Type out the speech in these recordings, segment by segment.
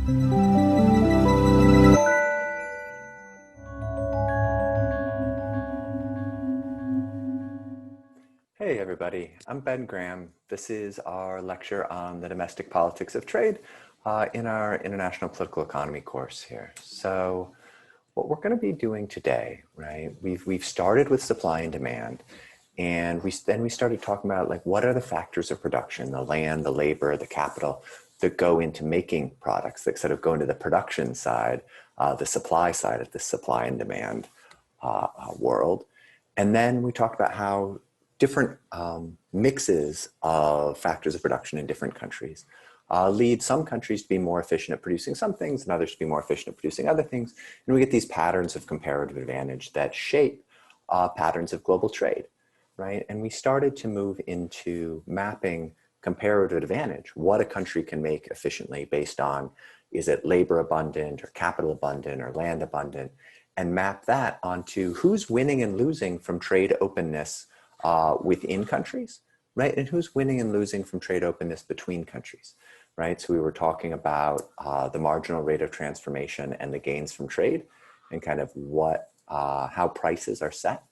Hey everybody, I'm Ben Graham. This is our lecture on the domestic politics of trade in our International Political Economy course here. So what we're going to be doing today, right, we've started with supply and demand, and then we started talking about like what are the factors of production, the land, the labor, the capital that go into making products, that sort of go into the production side, the supply side of the supply and demand world. And then we talked about how different mixes of factors of production in different countries lead some countries to be more efficient at producing some things and others to be more efficient at producing other things. And we get these patterns of comparative advantage that shape patterns of global trade, right? And we started to move into mapping comparative advantage, what a country can make efficiently based on, is it labor abundant or capital abundant or land abundant, and map that onto who's winning and losing from trade openness within countries, right? And who's winning and losing from trade openness between countries, right? So we were talking about the marginal rate of transformation and the gains from trade and kind of how prices are set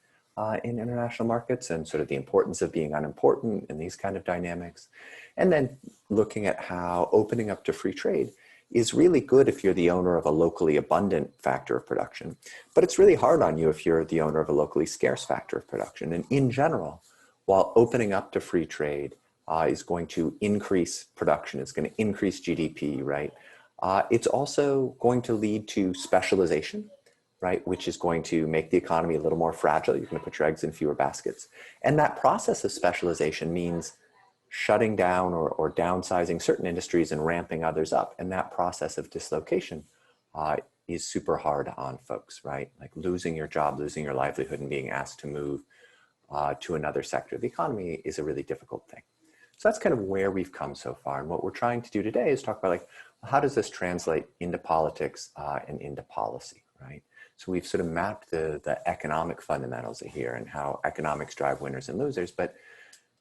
in international markets and sort of the importance of being unimportant and these kind of dynamics. And then looking at how opening up to free trade is really good if you're the owner of a locally abundant factor of production, but it's really hard on you if you're the owner of a locally scarce factor of production. And in general, while opening up to free trade is going to increase production, it's going to increase GDP, right? It's also going to lead to specialization, right? Which is going to make the economy a little more fragile. You're going to put your eggs in fewer baskets. And that process of specialization means shutting down or downsizing certain industries and ramping others up. And that process of dislocation is super hard on folks, right? Like losing your job, losing your livelihood, and being asked to move to another sector of the economy is a really difficult thing. So that's kind of where we've come so far. And what we're trying to do today is talk about like, how does this translate into politics and into policy, right? So we've sort of mapped the economic fundamentals here and how economics drive winners and losers, but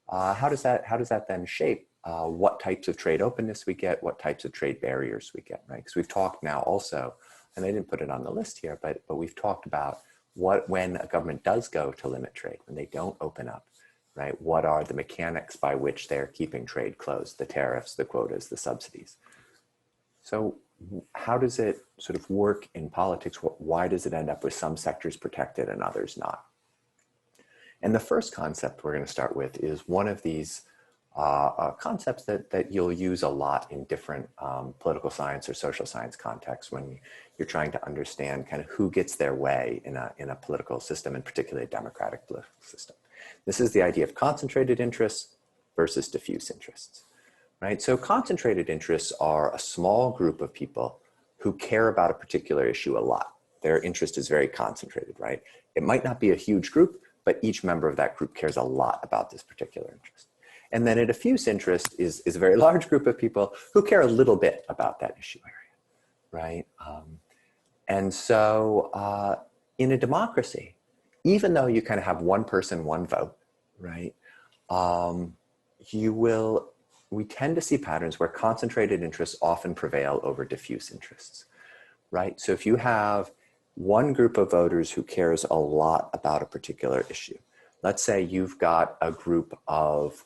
how does that then shape what types of trade openness we get, what types of trade barriers we get, right? Because we've talked now also, and I didn't put it on the list here, but we've talked about when a government does go to limit trade, when they don't open up, right? What are the mechanics by which they're keeping trade closed, the tariffs, the quotas, the subsidies? So how does it sort of work in politics? Why does it end up with some sectors protected and others not? And the first concept we're going to start with is one of these concepts that you'll use a lot in different political science or social science contexts when you're trying to understand kind of who gets their way in a political system, and particularly a democratic political system. This is the idea of concentrated interests versus diffuse interests, right? So concentrated interests are a small group of people who care about a particular issue a lot. Their interest is very concentrated, right? It might not be a huge group, but each member of that group cares a lot about this particular interest. And then a diffuse interest is a very large group of people who care a little bit about that issue area, right? And so in a democracy, even though you kind of have one person, one vote, right? We tend to see patterns where concentrated interests often prevail over diffuse interests, right? So if you have one group of voters who cares a lot about a particular issue. Let's say you've got a group of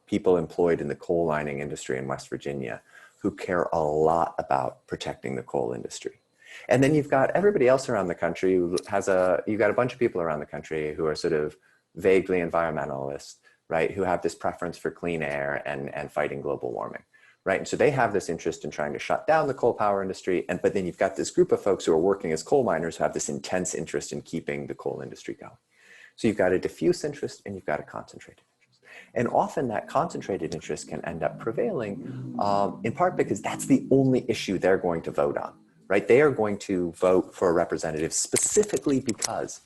people employed in the coal mining industry in West Virginia who care a lot about protecting the coal industry. And then you've got everybody else around the country who you've got a bunch of people around the country who are sort of vaguely environmentalists, right? Who have this preference for clean air and fighting global warming. Right, and so they have this interest in trying to shut down the coal power industry, but then you've got this group of folks who are working as coal miners who have this intense interest in keeping the coal industry going. So you've got a diffuse interest and you've got a concentrated interest. And often that concentrated interest can end up prevailing in part because that's the only issue they're going to vote on, right? They are going to vote for a representative specifically because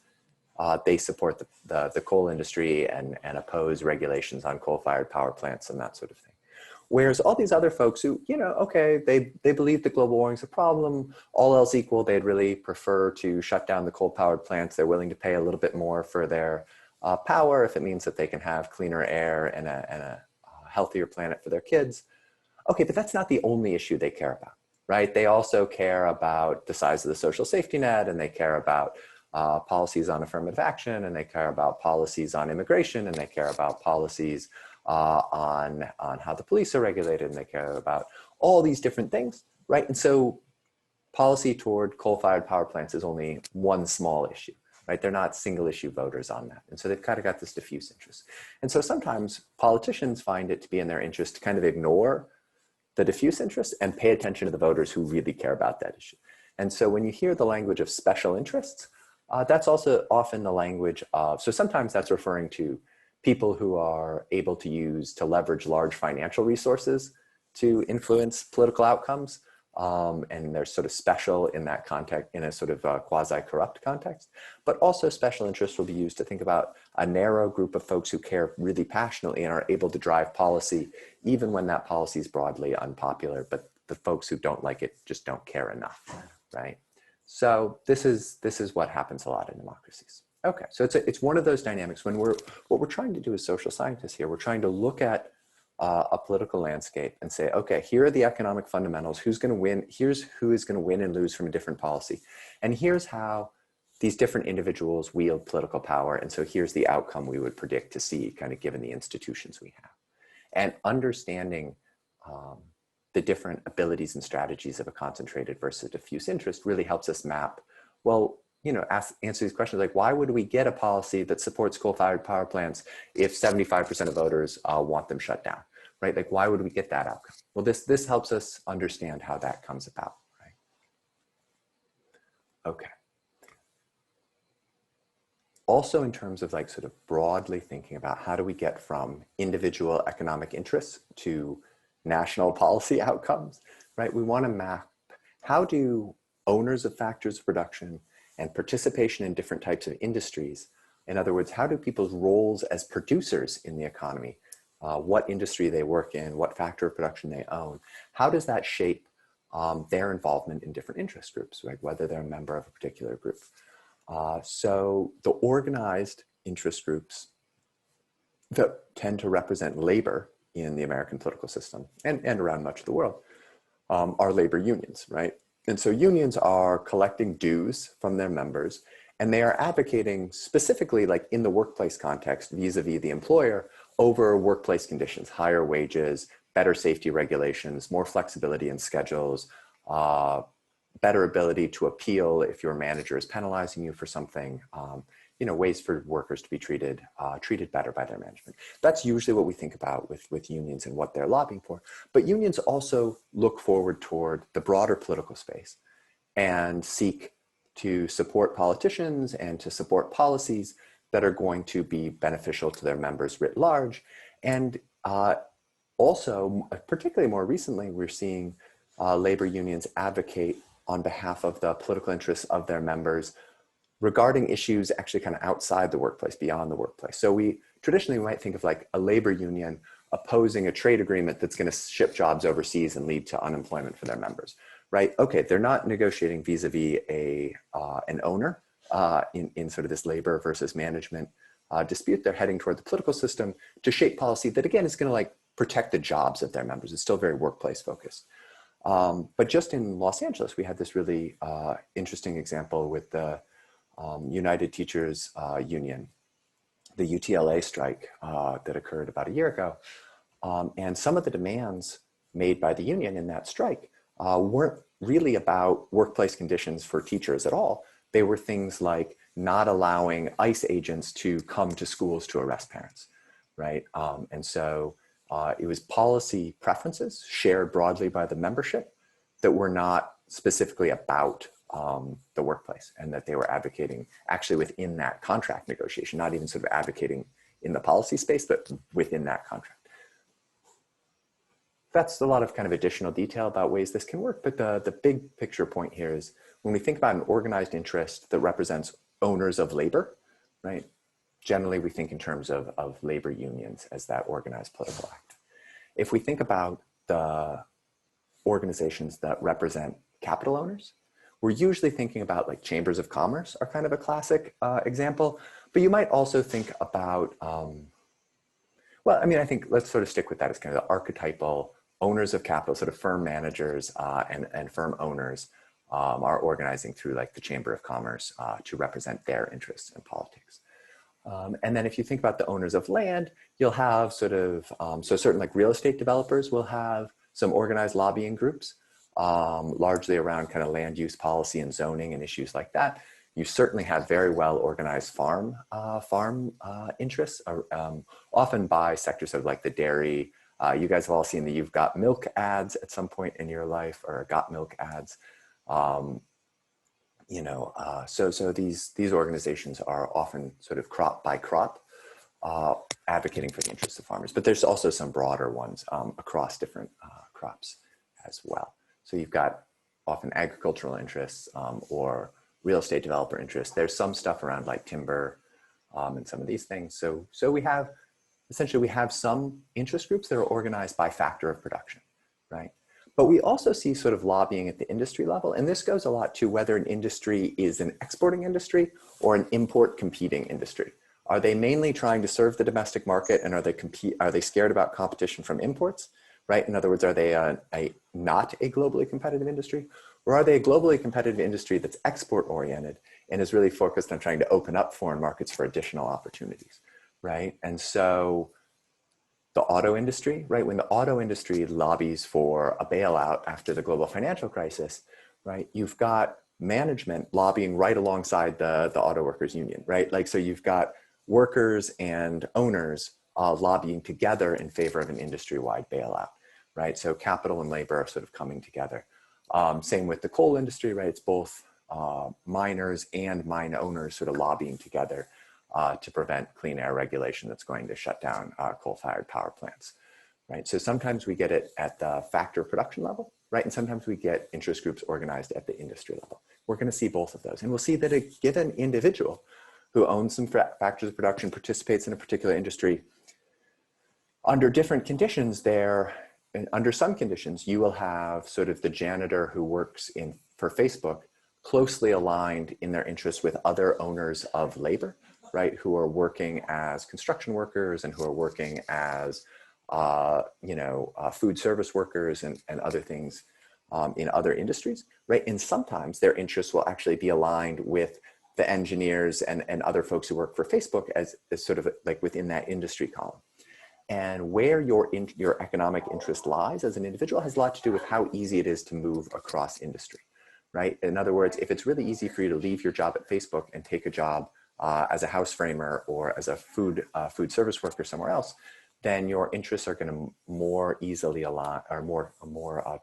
they support the coal industry and oppose regulations on coal-fired power plants and that sort of thing. Whereas all these other folks who, okay, they believe that global warming is a problem, all else equal, they'd really prefer to shut down the coal-powered plants. They're willing to pay a little bit more for their power if it means that they can have cleaner air and a healthier planet for their kids. Okay, but that's not the only issue they care about, right? They also care about the size of the social safety net, and they care about policies on affirmative action, and they care about policies on immigration, and they care about policies on how the police are regulated, and they care about all these different things, right? And so policy toward coal-fired power plants is only one small issue, right? They're not single issue voters on that. And so they've kind of got this diffuse interest. And so sometimes politicians find it to be in their interest to kind of ignore the diffuse interest and pay attention to the voters who really care about that issue. And so when you hear the language of special interests, that's also often the language of, so sometimes that's referring to people who are able to use, to leverage large financial resources to influence political outcomes. And they're sort of special in that context, in a sort of quasi-corrupt context. But also special interests will be used to think about a narrow group of folks who care really passionately and are able to drive policy, even when that policy is broadly unpopular, but the folks who don't like it just don't care enough, right? So this is what happens a lot in democracies. Okay, so it's one of those dynamics when what we're trying to do as social scientists here, we're trying to look at a political landscape and say, okay, here are the economic fundamentals, who's going to win, here's who is going to win and lose from a different policy. And here's how these different individuals wield political power. And so here's the outcome we would predict to see, kind of given the institutions we have. And understanding the different abilities and strategies of a concentrated versus diffuse interest really helps us map, well, you know, answer these questions like, why would we get a policy that supports coal-fired power plants if 75% of voters want them shut down, right? Like, why would we get that outcome? Well, this helps us understand how that comes about, right? Okay. Also, in terms of like sort of broadly thinking about how do we get from individual economic interests to national policy outcomes, right? We want to map, how do owners of factors of production and participation in different types of industries, in other words, how do people's roles as producers in the economy, what industry they work in, what factor of production they own, how does that shape their involvement in different interest groups, right? Whether they're a member of a particular group. So the organized interest groups that tend to represent labor in the American political system and around much of the world are labor unions, right? And so unions are collecting dues from their members, and they are advocating specifically, like in the workplace context, vis-a-vis the employer, over workplace conditions, higher wages, better safety regulations, more flexibility in schedules, better ability to appeal if your manager is penalizing you for something, you know, ways for workers to be treated better by their management. That's usually what we think about with unions and what they're lobbying for. But unions also look forward toward the broader political space and seek to support politicians and to support policies that are going to be beneficial to their members writ large. And also, particularly more recently, we're seeing labor unions advocate on behalf of the political interests of their members regarding issues actually kind of outside the workplace, beyond the workplace. So we traditionally might think of like a labor union opposing a trade agreement that's going to ship jobs overseas and lead to unemployment for their members, right? Okay, they're not negotiating vis-a-vis an owner in sort of this labor versus management dispute. They're heading toward the political system to shape policy that, again, is going to like protect the jobs of their members. It's still very workplace focused. But just in Los Angeles, we had this really interesting example with the United Teachers Union, the UTLA strike that occurred about a year ago. And some of the demands made by the union in that strike weren't really about workplace conditions for teachers at all. They were things like not allowing ICE agents to come to schools to arrest parents, right? And so it was policy preferences shared broadly by the membership that were not specifically about the workplace, and that they were advocating actually within that contract negotiation, not even sort of advocating in the policy space, but within that contract. That's a lot of kind of additional detail about ways this can work, but the big picture point here is when we think about an organized interest that represents owners of labor, right? Generally, we think in terms of labor unions as that organized political act. If we think about the organizations that represent capital owners, we're usually thinking about like chambers of commerce are kind of a classic example, but you might also think about, well, I mean, I think let's sort of stick with that as kind of the archetypal owners of capital, sort of firm managers and firm owners are organizing through like the Chamber of Commerce to represent their interests in politics. And then if you think about the owners of land, you'll have sort of, so certain like real estate developers will have some organized lobbying groups, largely around kind of land use policy and zoning and issues like that. You certainly have very well organized farm interests, often by sectors of like the dairy. You guys have all seen the You've Got Milk ads at some point in your life, or Got Milk ads. So these organizations are often sort of crop by crop advocating for the interests of farmers, but there's also some broader ones across different crops as well. So you've got often agricultural interests or real estate developer interests. There's some stuff around like timber and some of these things. So we have, essentially we have some interest groups that are organized by factor of production, right? But we also see sort of lobbying at the industry level. And this goes a lot to whether an industry is an exporting industry or an import competing industry. Are they mainly trying to serve the domestic market, and are they scared about competition from imports, right? In other words, are they not a globally competitive industry? Or are they a globally competitive industry that's export oriented and is really focused on trying to open up foreign markets for additional opportunities, right? And so the auto industry, right? When the auto industry lobbies for a bailout after the global financial crisis, right? You've got management lobbying right alongside the auto workers union, right? Like, so you've got workers and owners lobbying together in favor of an industry-wide bailout, right? So capital and labor are sort of coming together. Same with the coal industry, right? It's both miners and mine owners sort of lobbying together to prevent clean air regulation that's going to shut down coal-fired power plants, right? So sometimes we get it at the factor production level, right? And sometimes we get interest groups organized at the industry level. We're going to see both of those. And we'll see that a given individual who owns some factors of production, participates in a particular industry, under different conditions under some conditions, you will have sort of the janitor who works for Facebook closely aligned in their interests with other owners of labor, right, who are working as construction workers and who are working as, food service workers and other things in other industries, right? And sometimes their interests will actually be aligned with the engineers and other folks who work for Facebook as sort of like within that industry column. And where your economic interest lies as an individual has a lot to do with how easy it is to move across industry, right? In other words, if it's really easy for you to leave your job at Facebook and take a job as a house framer or as a food service worker somewhere else, then your interests are going to more easily align or more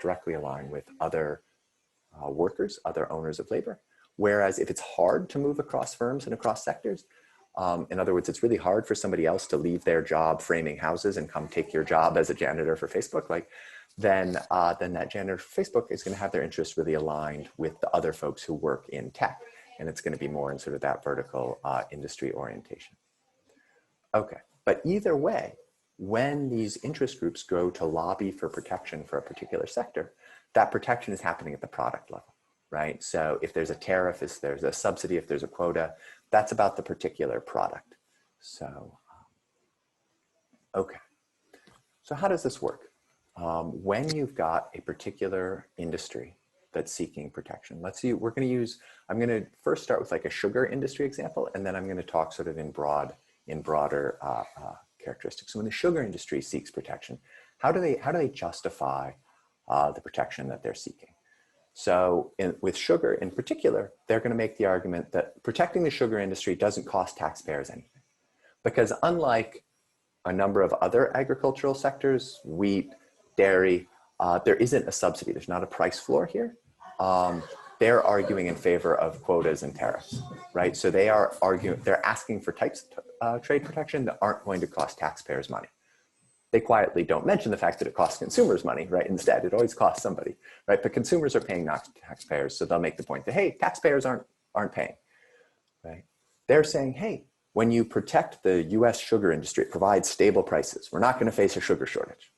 directly align with other workers, other owners of labor. Whereas if it's hard to move across firms and across sectors, in other words, it's really hard for somebody else to leave their job framing houses and come take your job as a janitor for Facebook, then that janitor for Facebook is going to have their interests really aligned with the other folks who work in tech. And it's going to be more in sort of that vertical industry orientation. Okay, but either way, when these interest groups go to lobby for protection for a particular sector, that protection is happening at the product level, right? So if there's a tariff, if there's a subsidy, if there's a quota, that's about the particular product. So, okay. So how does this work? When you've got a particular industry that's seeking protection, let's see, I'm going to first start with like a sugar industry example, and then I'm going to talk sort of in broader characteristics. So when the sugar industry seeks protection, how do they justify the protection that they're seeking? So with sugar in particular, they're going to make the argument that protecting the sugar industry doesn't cost taxpayers anything. Because unlike a number of other agricultural sectors, wheat, dairy, there isn't a subsidy. There's not a price floor here. They're arguing in favor of quotas and tariffs, right? So they're asking for types of trade protection that aren't going to cost taxpayers money. They quietly don't mention the fact that it costs consumers money, right? Instead, it always costs somebody, right? But consumers are paying, not taxpayers. So they'll make the point that, hey, taxpayers aren't paying, right? They're saying, hey, when you protect the US sugar industry, it provides stable prices. We're not going to face a sugar shortage.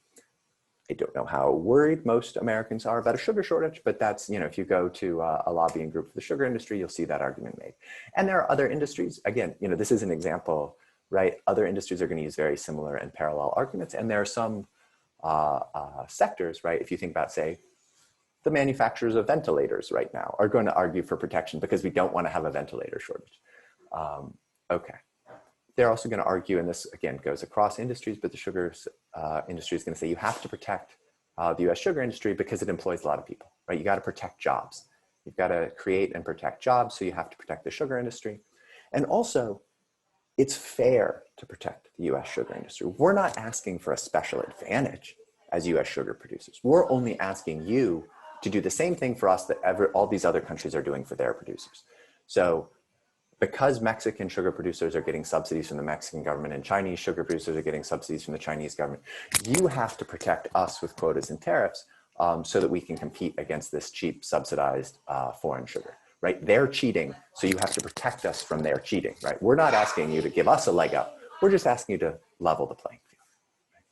I don't know how worried most Americans are about a sugar shortage, but that's, if you go to a lobbying group for the sugar industry, you'll see that argument made. And there are other industries, again, this is an example, right? Other industries are going to use very similar and parallel arguments. And there are some sectors, right? If you think about, say, the manufacturers of ventilators right now are going to argue for protection because we don't want to have a ventilator shortage. Okay. They're also going to argue, and this again goes across industries, but the sugar industry is going to say you have to protect the US sugar industry because it employs a lot of people, right? You got to protect jobs. You've got to create and protect jobs, so you have to protect the sugar industry. And also, it's fair to protect the US sugar industry. We're not asking for a special advantage as US sugar producers. We're only asking you to do the same thing for us that all these other countries are doing for their producers. So because Mexican sugar producers are getting subsidies from the Mexican government and Chinese sugar producers are getting subsidies from the Chinese government, you have to protect us with quotas and tariffs so that we can compete against this cheap subsidized foreign sugar, right? They're cheating, so you have to protect us from their cheating, right? We're not asking you to give us a leg up. We're just asking you to level the playing field. Right?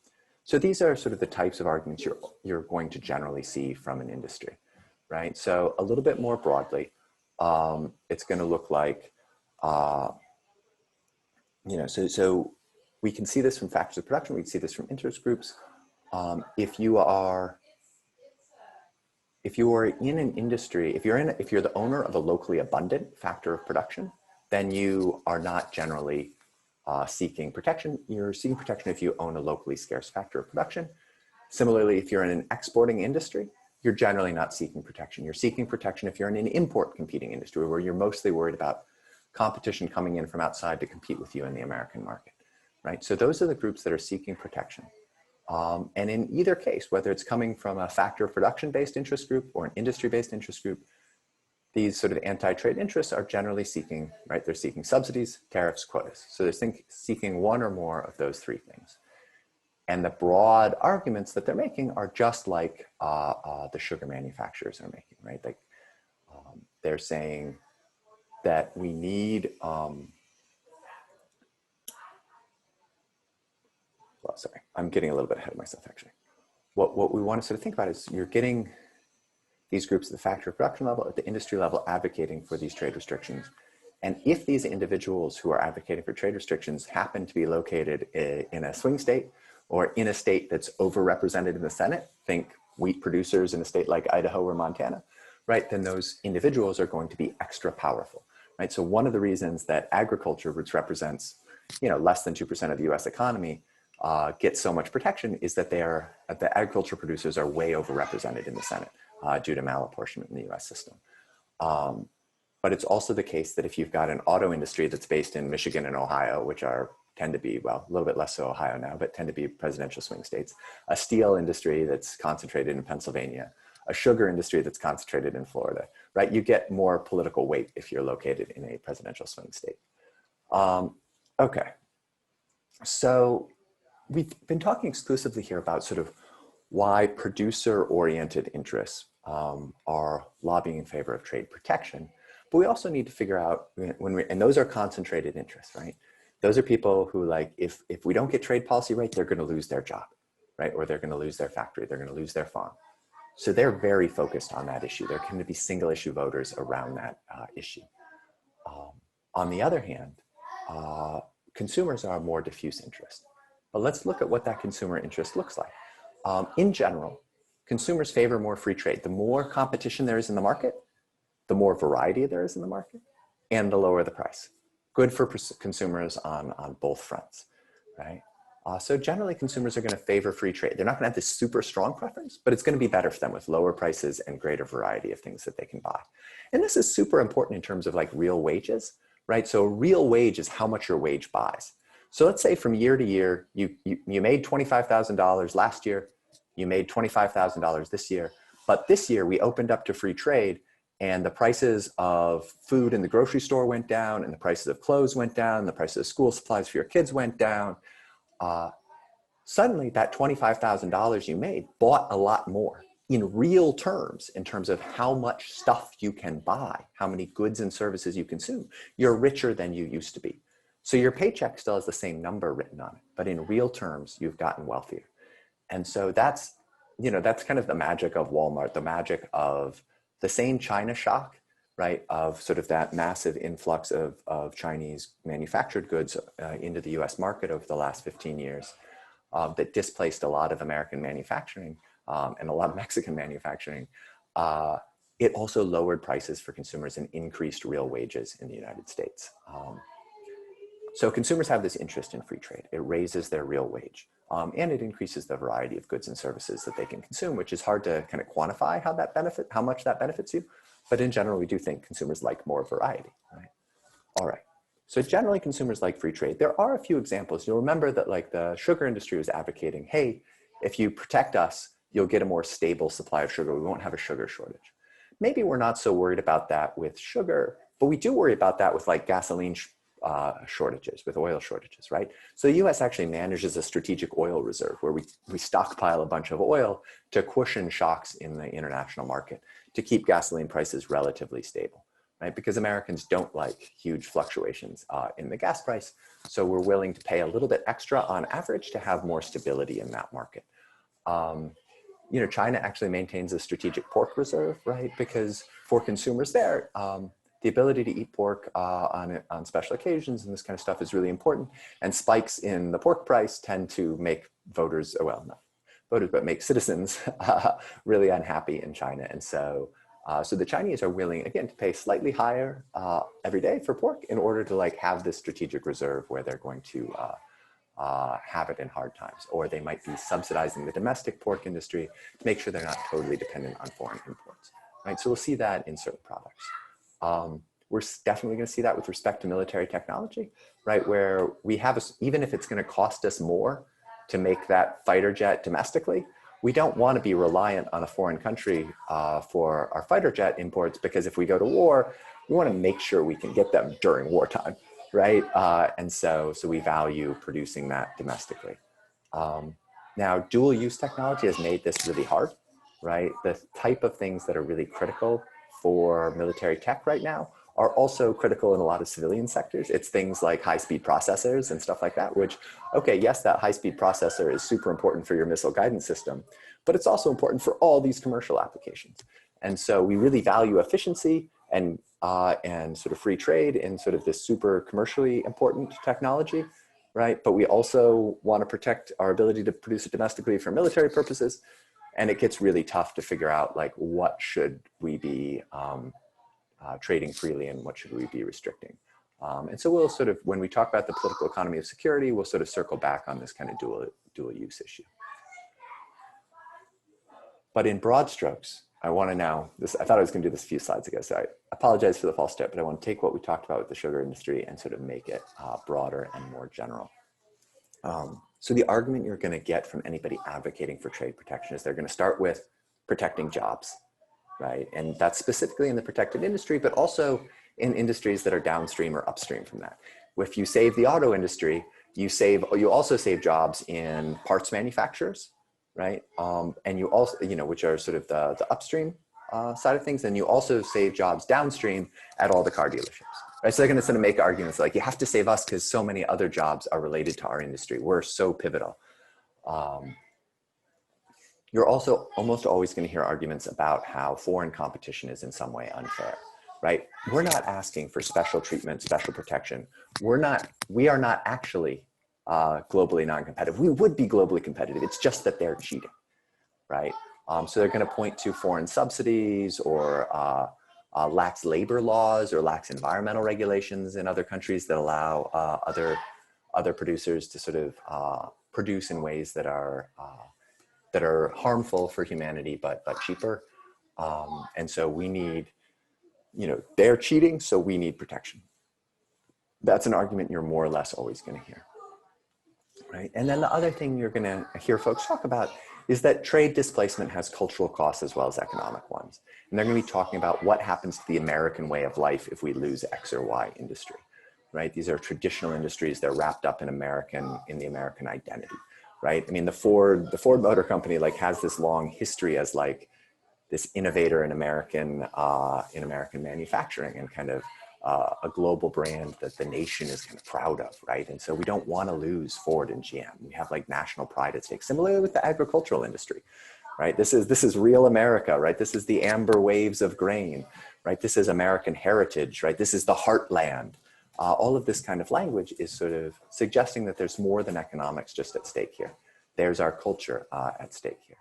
So these are sort of the types of arguments you're going to generally see from an industry, right? So a little bit more broadly, it's going to look like, so we can see this from factors of production. We can see this from interest groups. If you are in an industry, if you're the owner of a locally abundant factor of production, then you are not generally seeking protection. You're seeking protection if you own a locally scarce factor of production. Similarly, if you're in an exporting industry, you're generally not seeking protection. You're seeking protection if you're in an import competing industry where you're mostly worried about competition coming in from outside to compete with you in the American market, right? So those are the groups that are seeking protection. And in either case, whether it's coming from a factor of production-based interest group or an industry-based interest group, these sort of anti-trade interests are generally seeking, right? They're seeking subsidies, tariffs, quotas. So they're seeking one or more of those three things. And the broad arguments that they're making are just like the sugar manufacturers are making, right? Like they're saying that we need, well, sorry, I'm getting a little bit ahead of myself actually. What we want to sort of think about is you're getting these groups at the factor of production level, at the industry level, advocating for these trade restrictions. And if these individuals who are advocating for trade restrictions happen to be located in a swing state or in a state that's overrepresented in the Senate, think wheat producers in a state like Idaho or Montana, right, then those individuals are going to be extra powerful, right? So one of the reasons that agriculture, which represents, less than 2% of the US economy, gets so much protection is that the agriculture producers are way overrepresented in the Senate due to malapportionment in the US system. But it's also the case that if you've got an auto industry that's based in Michigan and Ohio, which tend to be, well, a little bit less so Ohio now, but tend to be presidential swing states, a steel industry that's concentrated in Pennsylvania, a sugar industry that's concentrated in Florida, right? You get more political weight if you're located in a presidential swing state. Okay, so we've been talking exclusively here about sort of why producer-oriented interests are lobbying in favor of trade protection, but we also need to figure out and those are concentrated interests, right? Those are people who, like, if we don't get trade policy right, they're going to lose their job, right? Or they're going to lose their factory, they're going to lose their farm. So they're very focused on that issue. There can be single issue voters around that issue. On the other hand, consumers are a more diffuse interest. But let's look at what that consumer interest looks like. In general, consumers favor more free trade. The more competition there is in the market, the more variety there is in the market, and the lower the price. Good for consumers on both fronts, right? So generally, consumers are going to favor free trade. They're not going to have this super strong preference, but it's going to be better for them with lower prices and greater variety of things that they can buy. And this is super important in terms of like real wages, right? So real wage is how much your wage buys. So let's say from year to year, you made $25,000 last year, you made $25,000 this year, but this year we opened up to free trade and the prices of food in the grocery store went down and the prices of clothes went down, and the prices of school supplies for your kids went down. Suddenly that $25,000 you made bought a lot more in real terms, in terms of how much stuff you can buy, how many goods and services you consume. You're richer than you used to be. So your paycheck still has the same number written on it, but in real terms, you've gotten wealthier. And so that's kind of the magic of Walmart, the magic of the same China shock, right? Of sort of that massive influx of Chinese manufactured goods into the US market over the last 15 years. that displaced a lot of American manufacturing and a lot of Mexican manufacturing, it also lowered prices for consumers and increased real wages in the United States. So consumers have this interest in free trade. It raises their real wage, and it increases the variety of goods and services that they can consume, which is hard to kind of quantify how much that benefits you. But in general, we do think consumers like more variety, right? All right. So generally, consumers like free trade. There are a few examples. You'll remember that like the sugar industry was advocating, hey, if you protect us, you'll get a more stable supply of sugar. We won't have a sugar shortage. Maybe we're not so worried about that with sugar, but we do worry about that with like gasoline shortages, with oil shortages, right? So the US actually manages a strategic oil reserve where we stockpile a bunch of oil to cushion shocks in the international market to keep gasoline prices relatively stable, right? Because Americans don't like huge fluctuations in the gas price. So we're willing to pay a little bit extra on average to have more stability in that market. You know, China actually maintains a strategic pork reserve, right? Because for consumers there, the ability to eat pork on special occasions and this kind of stuff is really important. And spikes in the pork price tend to make voters, well, not voters, but make citizens really unhappy in China. And so, so the Chinese are willing, again, to pay slightly higher every day for pork in order to like have this strategic reserve where they're going to have it in hard times, or they might be subsidizing the domestic pork industry to make sure they're not totally dependent on foreign imports, right? So we'll see that in certain products. We're definitely going to see that with respect to military technology, right? Where we have, even if it's going to cost us more to make that fighter jet domestically, we don't want to be reliant on a foreign country for our fighter jet imports, because if we go to war, we want to make sure we can get them during wartime, right? And so we value producing that domestically. Now, dual use technology has made this really hard, right? The type of things that are really critical for military tech right now are also critical in a lot of civilian sectors. It's things like high-speed processors and stuff like that, which, okay, yes, that high-speed processor is super important for your missile guidance system, but it's also important for all these commercial applications. And so we really value efficiency and sort of free trade in sort of this super commercially important technology, right? But we also want to protect our ability to produce it domestically for military purposes. And it gets really tough to figure out like what should we be trading freely and what should we be restricting. And so we'll sort of, when we talk about the political economy of security, we'll sort of circle back on this kind of dual use issue. But in broad strokes, I want to now, I thought I was going to do this a few slides ago, so I apologize for the false start, but I want to take what we talked about with the sugar industry and sort of make it broader and more general. So the argument you're going to get from anybody advocating for trade protection is they're going to start with protecting jobs, right? And that's specifically in the protected industry, but also in industries that are downstream or upstream from that. If you save the auto industry, you also save jobs in parts manufacturers, right? And you also, which are sort of the upstream side of things, and you also save jobs downstream at all the car dealerships. Right, so they're going to sort of make arguments like, you have to save us because so many other jobs are related to our industry. We're so pivotal. You're also almost always going to hear arguments about how foreign competition is in some way unfair, right? We're not asking for special treatment, special protection. We are not actually globally non-competitive. We would be globally competitive. It's just that they're cheating, right? So they're going to point to foreign subsidies or lax labor laws or lax environmental regulations in other countries that allow other producers to sort of produce in ways that are harmful for humanity, but cheaper. And so we need, they're cheating, so we need protection. That's an argument you're more or less always going to hear, right? And then the other thing you're going to hear folks talk about is that trade displacement has cultural costs as well as economic ones. And they're going to be talking about what happens to the American way of life if we lose X or Y industry, right? These are traditional industries. They're wrapped up in the American identity, right? I mean, the Ford Motor Company like has this long history as like this innovator in American manufacturing and kind of a global brand that the nation is kind of proud of, right? And so we don't want to lose Ford and GM. We have like national pride at stake. Similarly with the agricultural industry, right? This is real America, right? This is the amber waves of grain, right? This is American heritage, right? This is the heartland. All of this kind of language is sort of suggesting that there's more than economics just at stake here. there's our culture at stake here.